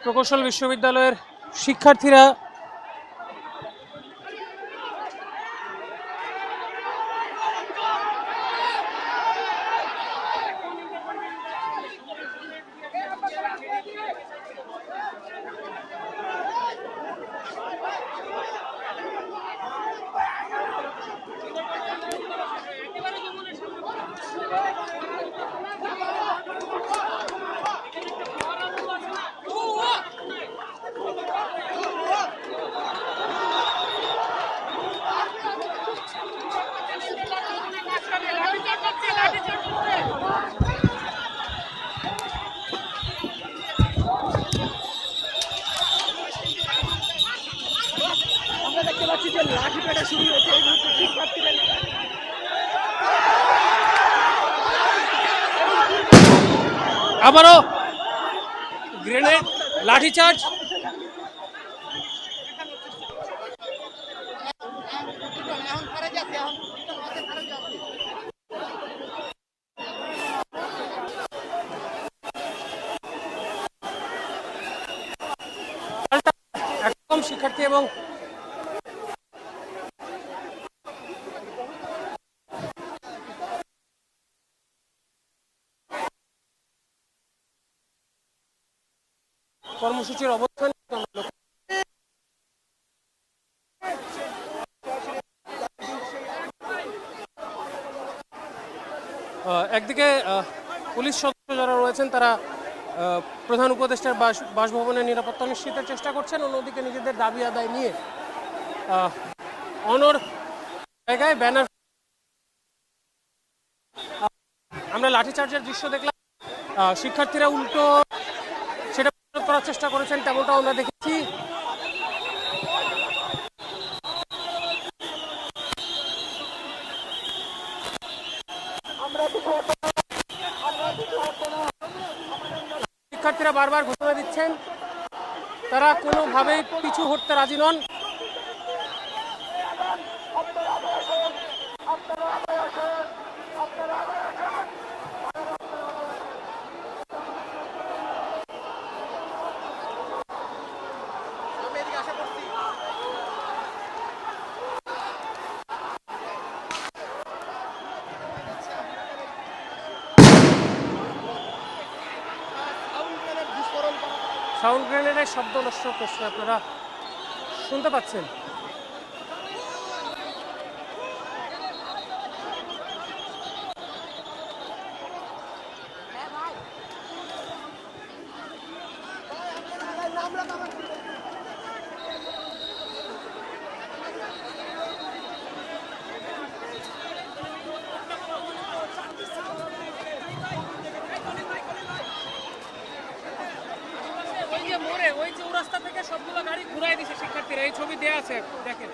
প্রকৌশল বিশ্ববিদ্যালয়ের শিক্ষার্থীরা আবারও গ্রেনেড লাঠিচার্জ। একদম শিক্ষার্থী এবং কর্মসূচির অবস্থান একদিকে পুলিশ সদস্য যারা রয়েছেন তারা প্রধান উপদেষ্টার বাসভবনের নিরাপত্তা নিশ্চিতের চেষ্টা করছেন, অন্যদিকে নিজেদের দাবি আদায় নিয়ে অনর জায়গায় ব্যানার। আমরা লাঠিচার্জের দৃশ্য দেখলাম, শিক্ষার্থীরা উল্টো সেটা প্রতিরোধ করার চেষ্টা করেছেন, তেমনটাও আমরা দেখেছি। শিক্ষার্থীরা বারবার ঘোষণা দিচ্ছেন তারা কোনোভাবেই পিছু হটতে রাজি নন। সাউন্ড গ্রেনেডের শব্দ নষ্ট করছে, আপনারা শুনতে পাচ্ছেন। ওই যে রাস্তা থেকে সবগুলো গাড়ি ঘুরাই দিছে শিক্ষার্থীরা, এই ছবি দেয়া আছে দেখেন।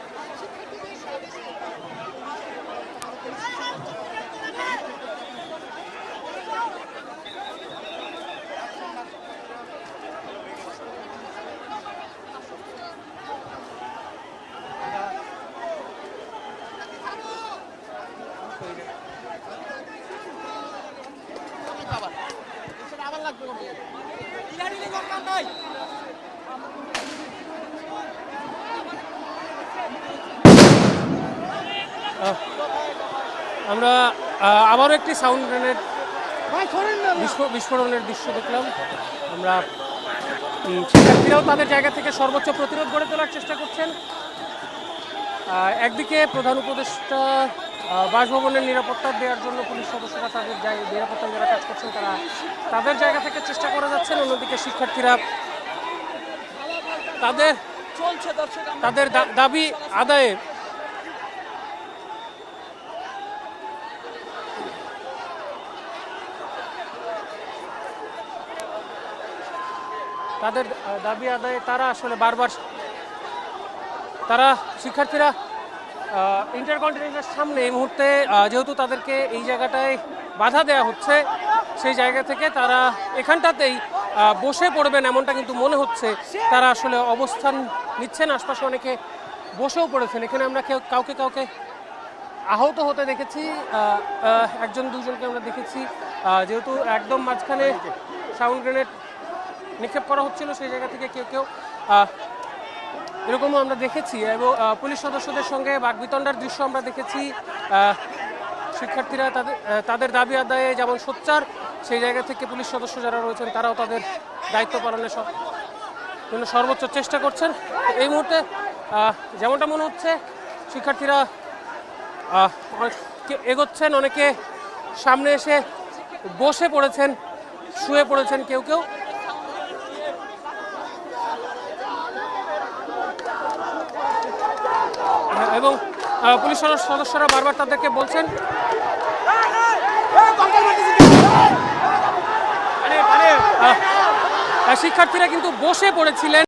আমরা আবারও একটি সাউন্ড গ্রেনেড বিস্ফোরণের দৃশ্য দেখলাম। আমরা শিক্ষার্থীরাও তাদের জায়গা থেকে সর্বোচ্চ প্রতিরোধ গড়ে তোলার চেষ্টা করছেন। একদিকে প্রধান উপদেষ্টা বাসভবনের নিরাপত্তা দেওয়ার জন্য পুলিশ সদস্যরা তাদের নিরাপত্তা যারা কাজ করছেন তারা তাদের জায়গা থেকে চেষ্টা করে যাচ্ছেন। অন্যদিকে শিক্ষার্থীরা তাদের দাবি আদায়ে তারা আসলে বারবার শিক্ষার্থীরা ইন্টারকন্টিনেন্টাল সামনে এই মুহূর্তে যেহেতু তাদেরকে এই জায়গাটায় বাধা দেওয়া হচ্ছে, সেই জায়গা থেকে তারা এখানটাতেই বসে পড়বেন এমনটা কিন্তু মনে হচ্ছে। তারা আসলে অবস্থান নিচ্ছেন, আশপাশে অনেকে বসেও পড়েছেন। এখানে আমরা কাউকে আহত হতে দেখেছি, একজন দুজনকে আমরা দেখেছি। যেহেতু একদম মাঝখানে সাউন্ড গ্রেনেড নিক্ষেপ করা হচ্ছিল, সেই জায়গা থেকে কেউ এরকমও আমরা দেখেছি। এবং পুলিশ সদস্যদের সঙ্গে বাকবিতণ্ডার দৃশ্য আমরা দেখেছি। শিক্ষার্থীরা তাদের দাবি আদায়ে যেমন সোচ্চার, সেই জায়গা থেকে পুলিশ সদস্য যারা রয়েছেন তারাও তাদের দায়িত্ব পালনের জন্য সর্বোচ্চ চেষ্টা করছেন। এই মুহূর্তে যেমনটা মনে হচ্ছে শিক্ষার্থীরা এগোচ্ছেন, অনেকে সামনে এসে বসে পড়েছেন, শুয়ে পড়েছেন কেউ এবং পুলিশ সদস্যরা বারবার তাদেরকে বলছেন শিক্ষার্থীরা কিন্তু বসে পড়েছিলেন।